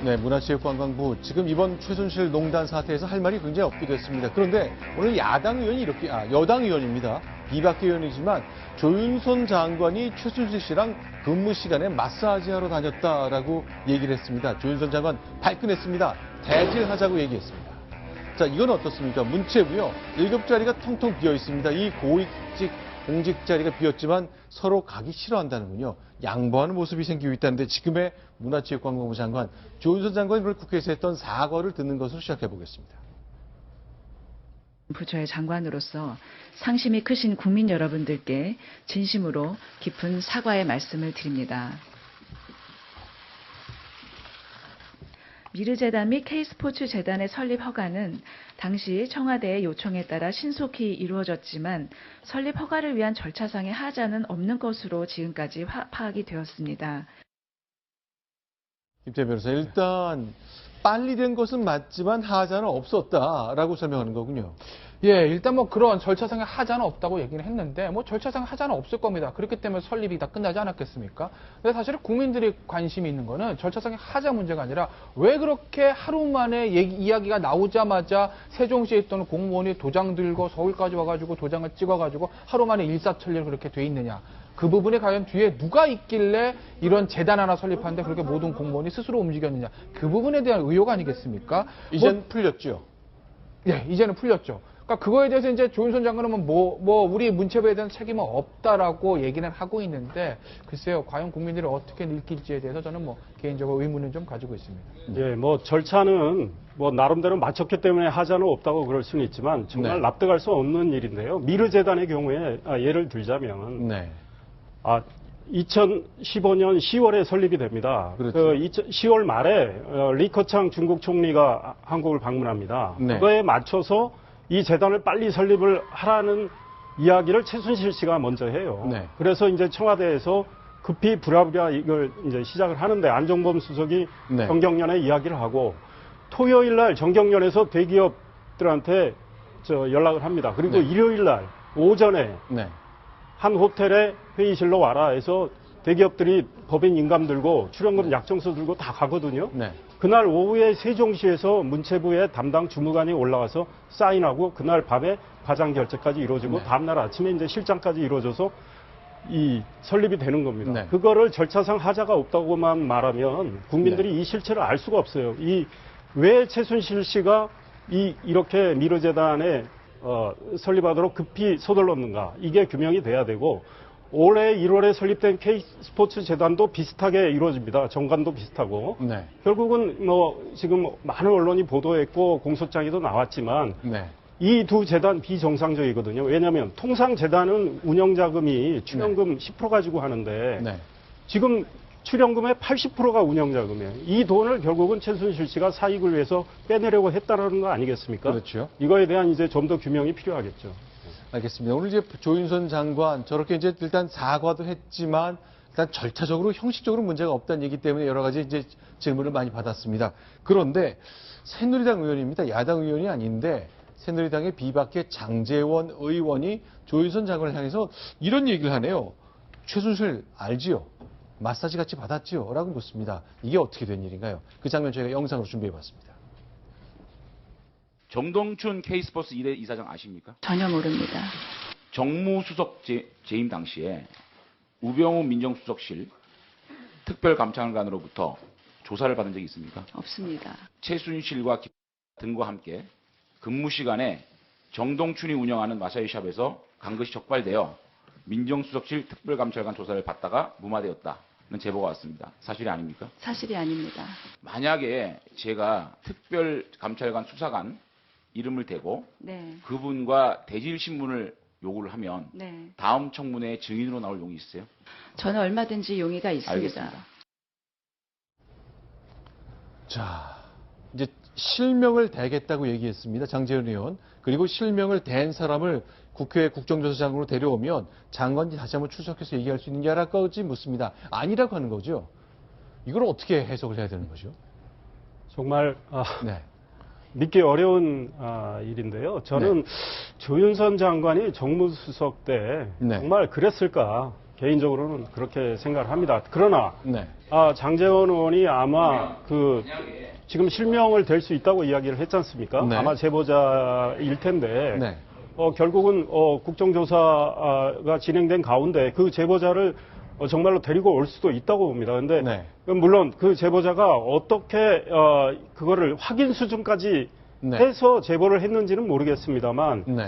네, 문화체육관광부 지금 이번 최순실 농단 사태에서 할 말이 굉장히 없게 됐습니다. 그런데 오늘 야당 의원이 여당 의원입니다. 비박계 의원이지만 조윤선 장관이 최순실 씨랑 근무 시간에 마사지하러 다녔다라고 얘기를 했습니다. 조윤선 장관 발끈했습니다. 대질하자고 얘기했습니다. 자, 이건 어떻습니까? 문체부요. 1급 자리가 텅텅 비어 있습니다. 이 고위직 공직 자리가 비었지만 서로 가기 싫어한다는군요. 양보하는 모습이 생기고 있다는데 지금의 문화체육관광부 장관 조윤선 장관이 오늘 국회에서 했던 사과를 듣는 것으로 시작해 보겠습니다. 부처의 장관으로서 상심이 크신 국민 여러분들께 진심으로 깊은 사과의 말씀을 드립니다. 미르재단 및 K스포츠 재단의 설립 허가는 당시 청와대의 요청에 따라 신속히 이루어졌지만 설립 허가를 위한 절차상의 하자는 없는 것으로 지금까지 파악이 되었습니다. 김태 변호사, 일단 빨리 된 것은 맞지만 하자는 없었다라고 설명하는 거군요. 예, 일단 뭐 그런 절차상의 하자는 없다고 얘기는 했는데 뭐 절차상의 하자는 없을 겁니다. 그렇기 때문에 설립이 다 끝나지 않았겠습니까? 근데 사실은 국민들이 관심이 있는 거는 절차상의 하자 문제가 아니라 왜 그렇게 하루 만에 이야기가 나오자마자 세종시에 있던 공무원이 도장 들고 서울까지 와가지고 도장을 찍어가지고 하루 만에 일사천리로 그렇게 돼 있느냐. 그 부분에 과연 뒤에 누가 있길래 이런 재단 하나 설립하는데 그렇게 모든 공무원이 스스로 움직였느냐. 그 부분에 대한 의혹 아니겠습니까? 이젠 풀렸죠? 예, 이제는 풀렸죠. 그러니까 그거에 대해서 이제 조윤선 장관은 우리 문체부에 대한 책임은 없다라고 얘기는 하고 있는데 글쎄요, 과연 국민들이 어떻게 느낄지에 대해서 저는 개인적으로 의문은 좀 가지고 있습니다. 예, 절차는 나름대로 맞췄기 때문에 하자는 없다고 그럴 수는 있지만 정말 납득할 수 없는 일인데요. 미르재단의 경우에 예를 들자면 2015년 10월에 설립이 됩니다. 그렇죠. 10월 말에 리커창 중국 총리가 한국을 방문합니다. 그거에 맞춰서 이 재단을 빨리 설립을 하라는 이야기를 최순실 씨가 먼저 해요. 그래서 이제 청와대에서 급히 부랴부랴 이걸 이제 시작을 하는데 안종범 수석이 정경련에 이야기를 하고 토요일 날 정경련에서 대기업들한테 연락을 합니다. 그리고 일요일 날 오전에 한 호텔에 회의실로 와라 해서 대기업들이 법인 인감 들고 출연금 약정서 들고 다 가거든요. 그날 오후에 세종시에서 문체부의 담당 주무관이 올라와서 사인하고 그날 밤에 과장 결재까지 이루어지고 다음날 아침에 이제 실장까지 이루어져서 이 설립이 되는 겁니다. 그거를 절차상 하자가 없다고만 말하면 국민들이 이 실체를 알 수가 없어요. 왜 최순실 씨가 이렇게 미르재단에 설립하도록 급히 서둘렀는가. 이게 규명이 돼야 되고 올해 1월에 설립된 K스포츠 재단도 비슷하게 이루어집니다. 정관도 비슷하고. 결국은 지금 많은 언론이 보도했고 공소장에도 나왔지만 이 두 재단 비정상적이거든요. 왜냐하면 통상 재단은 운영자금이 출연금 10% 가지고 하는데 지금 출연금의 80%가 운영자금이에요. 이 돈을 결국은 최순실 씨가 사익을 위해서 빼내려고 했다는 거 아니겠습니까? 그렇죠. 이거에 대한 이제 좀 더 규명이 필요하겠죠. 알겠습니다. 오늘 이제 조윤선 장관 저렇게 이제 일단 사과도 했지만 일단 절차적으로 형식적으로 문제가 없다는 얘기 때문에 여러 가지 이제 질문을 많이 받았습니다. 그런데 새누리당 의원입니다. 야당 의원이 아닌데 새누리당의 비박계 장제원 의원이 조윤선 장관을 향해서 이런 얘기를 하네요. 최순실 알지요? 마사지 같이 받았지요? 라고 묻습니다. 이게 어떻게 된 일인가요? 그 장면 저희가 영상으로 준비해봤습니다. 정동춘 K스포츠 1회 이사장 아십니까? 전혀 모릅니다. 정무수석 재임 당시에 우병우 민정수석실 특별감찰관으로부터 조사를 받은 적이 있습니까? 없습니다. 최순실과 등과 함께 근무 시간에 정동춘이 운영하는 마사지샵에서 간 것이 적발되어 민정수석실 특별감찰관 조사를 받다가 무마되었다는 제보가 왔습니다. 사실이 아닙니까? 사실이 아닙니다. 만약에 제가 특별감찰관 수사관 이름을 대고 그분과 대질신문을 요구를 하면 다음 청문회 증인으로 나올 용의 있으세요? 저는 얼마든지 용의가 있습니다. 알겠습니다. 자, 이제 실명을 대겠다고 얘기했습니다. 장제원 의원. 그리고 실명을 댄 사람을 국회 국정조사장으로 데려오면 장관이 다시 한번 출석해서 얘기할 수 있는 게 아닐까지 묻습니다. 아니라고 하는 거죠. 이걸 어떻게 해석을 해야 되는 거죠? 정말 믿기 어려운 일인데요. 저는 조윤선 장관이 정무수석 때 정말 그랬을까? 개인적으로는 그렇게 생각을 합니다. 그러나 네. 장제원 의원이 아마 지금 실명을 될 수 있다고 이야기를 했지 않습니까? 네. 아마 제보자일 텐데 네. 결국은 국정조사가 진행된 가운데 그 제보자를 정말로 데리고 올 수도 있다고 봅니다. 근데 네. 물론 그 제보자가 어떻게 그거를 확인 수준까지 네. 해서 제보를 했는지는 모르겠습니다만 네.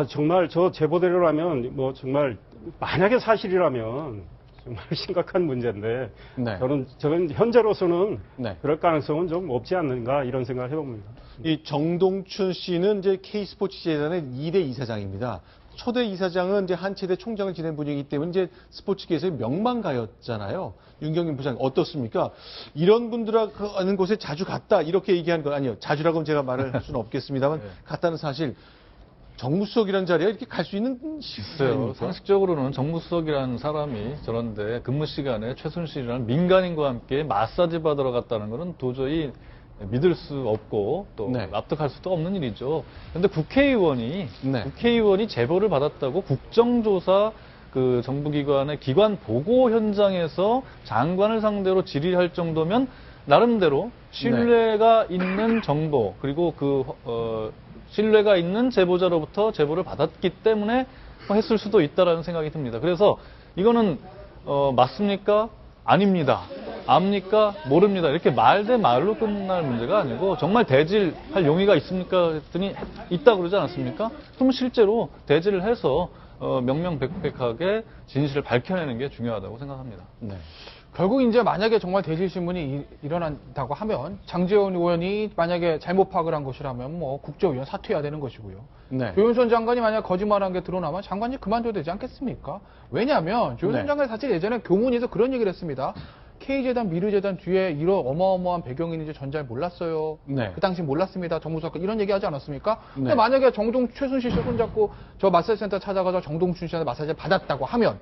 정말 저 제보대로라면 정말 만약에 사실이라면 정말 심각한 문제인데 네. 저는 현재로서는 네. 그럴 가능성은 좀 없지 않는가 이런 생각을 해봅니다. 이 정동춘 씨는 이제 K스포츠 재단의 2대 이사장입니다. 초대 이사장은 이제 한체대 총장을 지낸 분이기 때문에 이제 스포츠계에서의 명망가였잖아요. 윤경민 부장 어떻습니까? 이런 분들하고 하는 곳에 자주 갔다 이렇게 얘기하는 건 아니요. 자주라고는 제가 말을 할 수는 없겠습니다만 갔다는 사실. 정무수석이라는 자리에 이렇게 갈 수 있는 글쎄요. 상식적으로는 정무수석이라는 사람이 저런데 근무 시간에 최순실이라는 민간인과 함께 마사지 받으러 갔다는 것은 도저히 믿을 수 없고 또 네. 납득할 수도 없는 일이죠. 그런데 국회의원이 네. 제보를 받았다고 국정조사 그 정부기관의 기관 보고 현장에서 장관을 상대로 질의할 정도면 나름대로 신뢰가 있는 정보 그리고 신뢰가 있는 제보자로부터 제보를 받았기 때문에 했을 수도 있다라는 생각이 듭니다. 그래서 이거는 맞습니까? 아닙니다. 압니까? 모릅니다. 이렇게 말 대 말로 끝날 문제가 아니고 정말 대질할 용의가 있습니까? 했더니 있다 그러지 않았습니까? 그럼 실제로 대질을 해서 명명백백하게 진실을 밝혀내는 게 중요하다고 생각합니다. 네. 결국 이제 만약에 정말 대질 신문이 일어난다고 하면 장제원 의원이 만약에 잘못 파악을 한 것이라면 국정위원 사퇴해야 되는 것이고요. 네. 조윤선 장관이 만약 거짓말한 게 드러나면 장관이 그만둬야 되지 않겠습니까? 왜냐하면 조윤선 네. 장관이 사실 예전에 교문에서 그런 얘기를 했습니다. K재단, 미르재단 뒤에 이런 어마어마한 배경이 있는지 전 잘 몰랐어요. 네. 그 당시 몰랐습니다. 정무수석 이런 얘기 하지 않았습니까? 근데 네. 만약에 최순실 씨 손잡고 저 마사지 센터 찾아가서 정동춘 씨한테 마사지를 받았다고 하면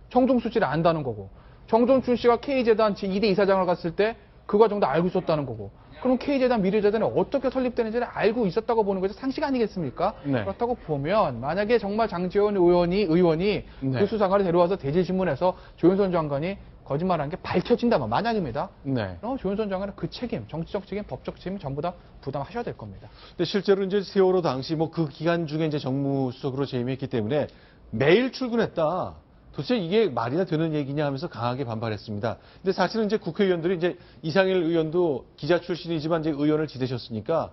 정동춘 씨를 안다는 거고 정동춘 씨가 K재단 2대 이사장을 갔을 때 그 과정도 알고 있었다는 거고 그럼 K재단, 미르재단이 어떻게 설립되는지를 알고 있었다고 보는 것이 상식 아니겠습니까? 네. 그렇다고 보면 만약에 정말 장제원 의원이 네. 그 수사관을 데려와서 대질신문에서 조윤선 장관이 거짓말한 게 밝혀진다면 만약입니다. 네. 조윤선 장관은 그 책임, 정치적 책임, 법적 책임 전부 다 부담하셔야 될 겁니다. 근데 실제로 이제 세월호 당시 그 기간 중에 이제 정무수석으로 재임했기 때문에 매일 출근했다. 도대체 이게 말이나 되는 얘기냐 하면서 강하게 반발했습니다. 근데 사실은 이제 국회의원들이 이제 이상일 의원도 기자 출신이지만 이제 의원을 지내셨으니까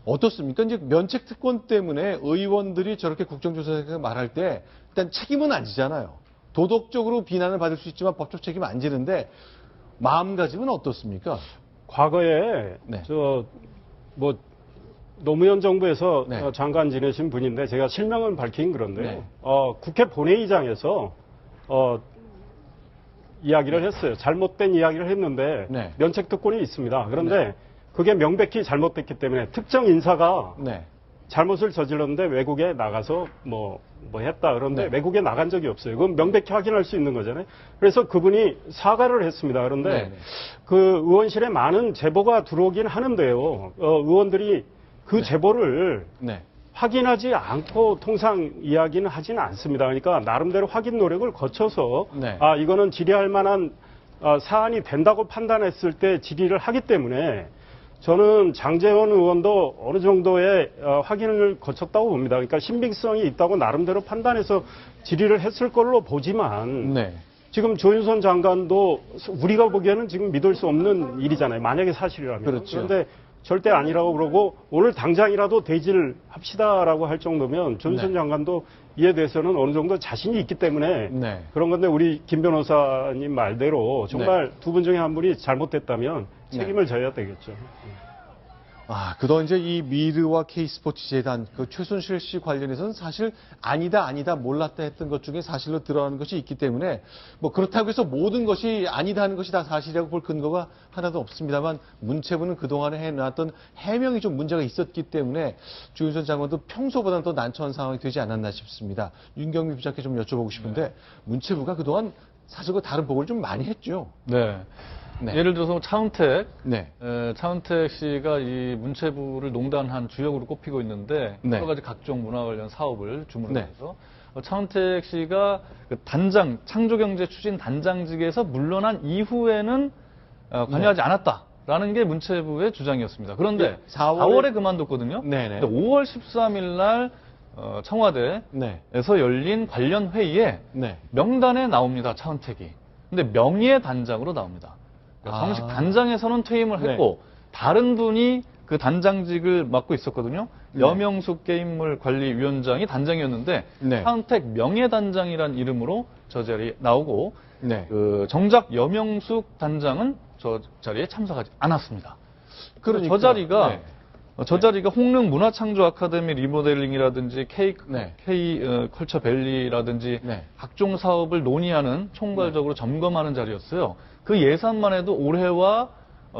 어떻습니까? 이제 면책 특권 때문에 의원들이 저렇게 국정조사에서 말할 때 일단 책임은 안 지잖아요. 도덕적으로 비난을 받을 수 있지만 법적 책임은 안 지는데 마음가짐은 어떻습니까? 과거에 네. 노무현 정부에서 네. 장관 지내신 분인데 제가 실명은 밝히긴 그런데요. 네. 국회 본회의장에서 이야기를 했어요. 잘못된 이야기를 했는데 네. 면책특권이 있습니다. 그런데 그게 명백히 잘못됐기 때문에 특정 인사가 네. 잘못을 저질렀는데 외국에 나가서 뭐 했다. 그런데 네. 외국에 나간 적이 없어요. 그건 명백히 확인할 수 있는 거잖아요. 그래서 그분이 사과를 했습니다. 그런데 네. 그 의원실에 많은 제보가 들어오긴 하는데요. 의원들이 그 제보를 네. 확인하지 않고 통상 이야기는 하지는 않습니다. 그러니까 나름대로 확인 노력을 거쳐서 네. 이거는 질의할 만한 사안이 된다고 판단했을 때 질의를 하기 때문에 저는 장제원 의원도 어느 정도의 확인을 거쳤다고 봅니다. 그러니까 신빙성이 있다고 나름대로 판단해서 질의를 했을 걸로 보지만 네. 지금 조윤선 장관도 우리가 보기에는 지금 믿을 수 없는 일이잖아요. 만약에 사실이라면. 그렇죠. 그런데 절대 아니라고 그러고 오늘 당장이라도 대질합시다라고 할 정도면 조윤선 네. 장관도 이에 대해서는 어느 정도 자신이 있기 때문에 네. 그런 건데 우리 김 변호사님 말대로 정말 두 분 중에 한 분이 잘못됐다면 책임을 져야 되겠죠. 그동안 이제 이 미르와 K스포츠 재단, 그 최순실 씨 관련해서는 사실 아니다, 몰랐다 했던 것 중에 사실로 드러나는 것이 있기 때문에 그렇다고 해서 모든 것이 아니다 하는 것이 다 사실이라고 볼 근거가 하나도 없습니다만 문체부는 그동안에 해놨던 해명이 좀 문제가 있었기 때문에 조윤선 장관도 평소보다는 더 난처한 상황이 되지 않았나 싶습니다. 윤경미 부장께 좀 여쭤보고 싶은데 문체부가 그동안 사실 그 다른 보고를 좀 많이 했죠. 네. 네. 예를 들어서 차은택, 네. 차은택 씨가 이 문체부를 농단한 주역으로 꼽히고 있는데 네. 여러 가지 각종 문화 관련 사업을 주문을 네. 해서 차은택 씨가 그 단장, 창조경제 추진 단장직에서 물러난 이후에는 관여하지 않았다라는 게 문체부의 주장이었습니다. 그런데 4월에 그만뒀거든요. 네네. 근데 5월 13일 날 청와대에서 열린 관련 회의에 명단에 나옵니다. 차은택이. 근데 명예 단장으로 나옵니다. 그러니까 정식 단장에서는 퇴임을 했고 다른 분이 그 단장직을 맡고 있었거든요. 여명숙 게임물관리위원장이 단장이었는데 차은택 명예단장이란 이름으로 저 자리에 나오고 그 정작 여명숙 단장은 저 자리에 참석하지 않았습니다. 그러니까 저 자리가 홍릉 문화창조 아카데미 리모델링이라든지 K 컬처 밸리라든지 각종 사업을 논의하는 총괄적으로 점검하는 자리였어요. 그 예산만 해도 올해와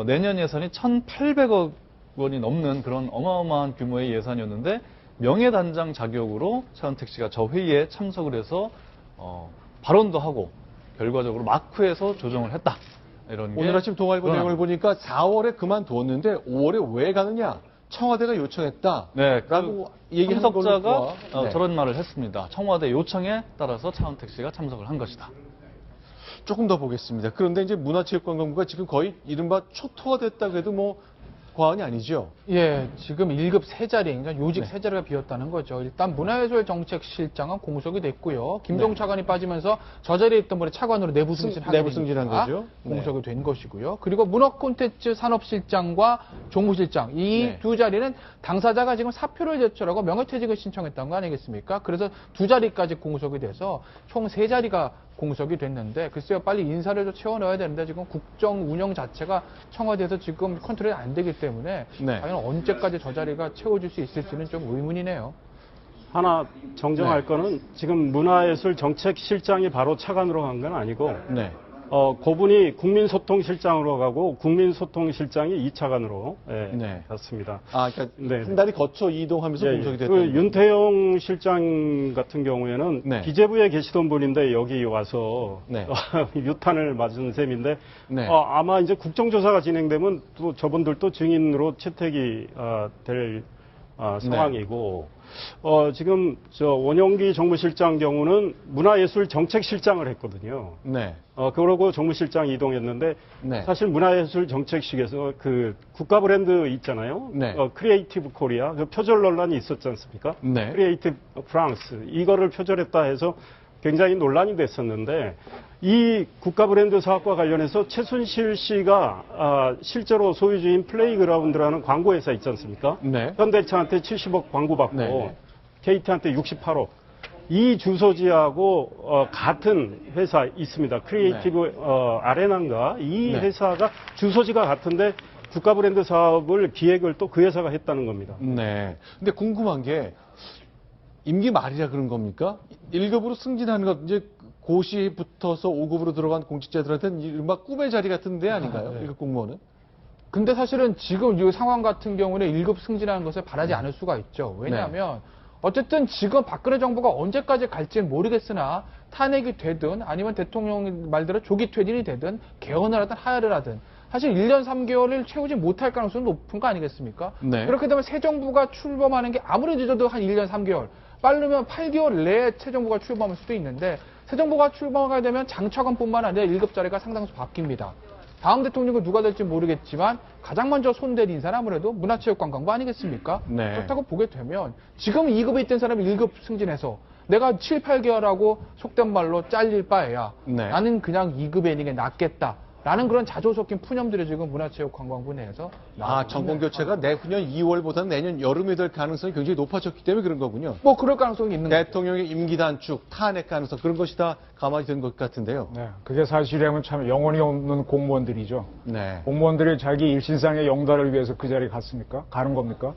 내년 예산이 1,800억 원이 넘는 그런 어마어마한 규모의 예산이었는데 명예단장 자격으로 차은택 씨가 저 회의에 참석을 해서 발언도 하고 결과적으로 마크에서 조정을 했다. 이런 게 오늘 아침 동아일보 내용을 보니까 4월에 그만뒀는데 5월에 왜 가느냐? 청와대가 요청했다. 라고 얘기한 참석자가 저런 말을 했습니다. 청와대 요청에 따라서 차은택 씨가 참석을 한 것이다. 조금 더 보겠습니다. 그런데 이제 문화체육관광부가 지금 거의 이른바 초토화 됐다고 해도 뭐 과언이 아니죠. 예, 지금 1급 3자리, 그러니까 요직 3자리가 비었다는 거죠. 일단 문화예술정책실장은 공석이 됐고요. 김동 차관이 빠지면서 저 자리에 있던 분이 차관으로 내부 승진한 거죠. 공석이 된 것이고요. 그리고 문화콘텐츠 산업실장과 종무실장 이 두 자리는 당사자가 지금 사표를 제출하고 명예퇴직을 신청했던 거 아니겠습니까? 그래서 두 자리까지 공석이 돼서 총 3자리가 공석이 됐는데 글쎄요 빨리 인사를 좀 채워넣어야 되는데 지금 국정 운영 자체가 청와대에서 지금 컨트롤이 안 되기 때문에 과연 언제까지 저 자리가 채워질 수 있을지는 좀 의문이네요. 하나 정정할 거는 지금 문화예술정책실장이 바로 차관으로 간 건 아니고 그분이 국민소통실장으로 가고 국민소통실장이 2차관으로 갔습니다. 그러니까 한 달이 거쳐 이동하면서 공석이 됐다. 그 윤태영 실장 같은 경우에는 기재부에 계시던 분인데 여기 와서 유탄을 맞은 셈인데 아마 이제 국정조사가 진행되면 또 저분들도 증인으로 채택이 될 상황이고 지금 원영기 정무실장 경우는 문화예술정책실장을 했거든요. 그러고 정무실장 이동했는데 사실 문화예술정책실에서 그 국가 브랜드 있잖아요. 크리에이티브 코리아 그 표절 논란이 있었지 않습니까? 크리에이티브 프랑스 이거를 표절했다 해서 굉장히 논란이 됐었는데 이 국가 브랜드 사업과 관련해서 최순실 씨가 실제로 소유주인 플레이그라운드라는 광고회사 있지 않습니까? 현대차한테 70억 광고 받고 KT한테 68억. 이 주소지하고 같은 회사 있습니다. 크리에이티브 아레나인가? 이 회사가 주소지가 같은데 국가 브랜드 사업을 기획을 또 그 회사가 했다는 겁니다. 근데 궁금한 게 임기 말이라 그런 겁니까? 1급으로 승진하는 것 이제 고시에 붙어서 5급으로 들어간 공직자들한테는 이른바 꿈의 자리 같은 데 아닌가요? 1급 공무원은? 근데 사실은 지금 이 상황 같은 경우는 1급 승진하는 것을 바라지 않을 수가 있죠. 왜냐하면 어쨌든 지금 박근혜 정부가 언제까지 갈지는 모르겠으나 탄핵이 되든 아니면 대통령 말대로 조기 퇴진이 되든 개헌을 하든 하야를 하든 사실 1년 3개월을 채우지 못할 가능성이 높은 거 아니겠습니까? 그렇게 되면 새 정부가 출범하는 게 아무리 늦어도 한 1년 3개월 빠르면 8개월 내에 새 정부가 출범할 수도 있는데 새 정부가 출범하게 되면 장차관뿐만 아니라 1급 자리가 상당수 바뀝니다. 다음 대통령이 누가 될지 모르겠지만 가장 먼저 손댈 인사는 아무래도 문화체육관광부 아니겠습니까? 그렇다고 보게 되면 지금 2급에 있던 사람이 1급 승진해서 내가 7, 8개월하고 속된 말로 잘릴 바에야 나는 그냥 2급에 있는 게 낫겠다. 라는 그런 자조 섞인 푸념들이 지금 문화체육관광부 내에서 정권 교체가 내후년 2월보다는 내년 여름에 될 가능성이 굉장히 높아졌기 때문에 그런 거군요. 뭐 그럴 가능성이 있는 거죠. 대통령의 임기 단축, 탄핵 가능성 그런 것이 다 가만히 된 것 같은데요. 그게 사실이라면 참 영혼이 없는 공무원들이죠. 공무원들이 자기 일신상의 영달을 위해서 그 자리에 갔습니까? 가는 겁니까?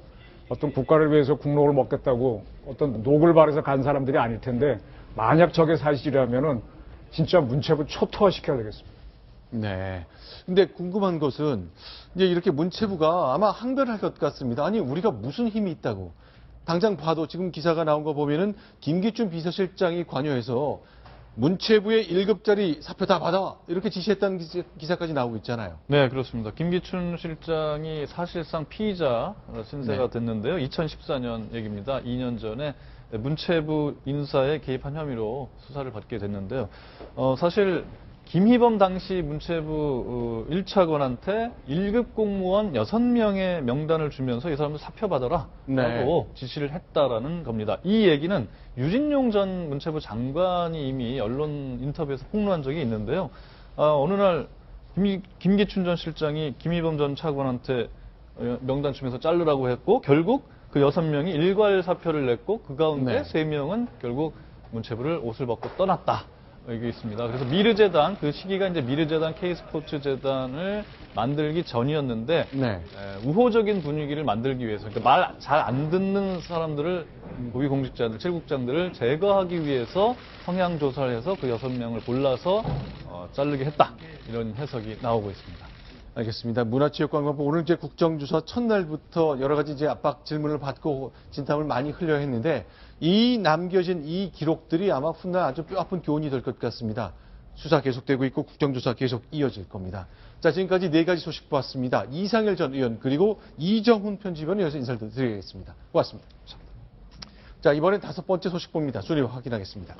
어떤 국가를 위해서 국록을 먹겠다고 어떤 녹을 바래서 간 사람들이 아닐 텐데 만약 저게 사실이라면은 진짜 문체부 초토화시켜야 되겠습니다. 근데 궁금한 것은 이제 이렇게 문체부가 아마 항변할 것 같습니다. 아니 우리가 무슨 힘이 있다고. 당장 봐도 지금 기사가 나온 거 보면은 김기춘 비서실장이 관여해서 문체부의 1급짜리 사표 다 받아 이렇게 지시했다는 기사까지 나오고 있잖아요. 네, 그렇습니다. 김기춘 실장이 사실상 피의자 신세가 됐는데요. 2014년 얘기입니다. 2년 전에 문체부 인사에 개입한 혐의로 수사를 받게 됐는데요. 사실 김희범 당시 문체부 1차관한테 1급 공무원 6명의 명단을 주면서 이 사람을 사표받아라 라고 지시를 했다라는 겁니다. 이 얘기는 유진용 전 문체부 장관이 이미 언론 인터뷰에서 폭로한 적이 있는데요. 어느 날 김기춘 전 실장이 김희범 전 차관한테 명단 주면서 자르라고 했고 결국 그 6명이 일괄 사표를 냈고 그 가운데 3명은 결국 문체부를 옷을 벗고 떠났다. 여기 있습니다. 그래서 미르재단, 그 시기가 이제 미르재단, K스포츠재단을 만들기 전이었는데, 우호적인 분위기를 만들기 위해서, 그러니까 말 잘 안 듣는 사람들을, 고위공직자들, 체육국장들을 제거하기 위해서 성향조사를 해서 그 6명을 골라서 자르게 했다. 이런 해석이 나오고 있습니다. 알겠습니다. 문화체육관광부 오늘 이제 국정조사 첫날부터 여러 가지 이제 압박 질문을 받고 진땀을 많이 흘려 했는데 이 남겨진 이 기록들이 아마 훗날 아주 뼈아픈 교훈이 될 것 같습니다. 수사 계속되고 있고 국정조사 계속 이어질 겁니다. 자, 지금까지 4가지 소식 보았습니다. 이상일 전 의원 그리고 이정훈 편집위원에 이어서 인사를 드리겠습니다. 고맙습니다. 자, 이번엔 5번째 소식 봅니다. 순위 확인하겠습니다.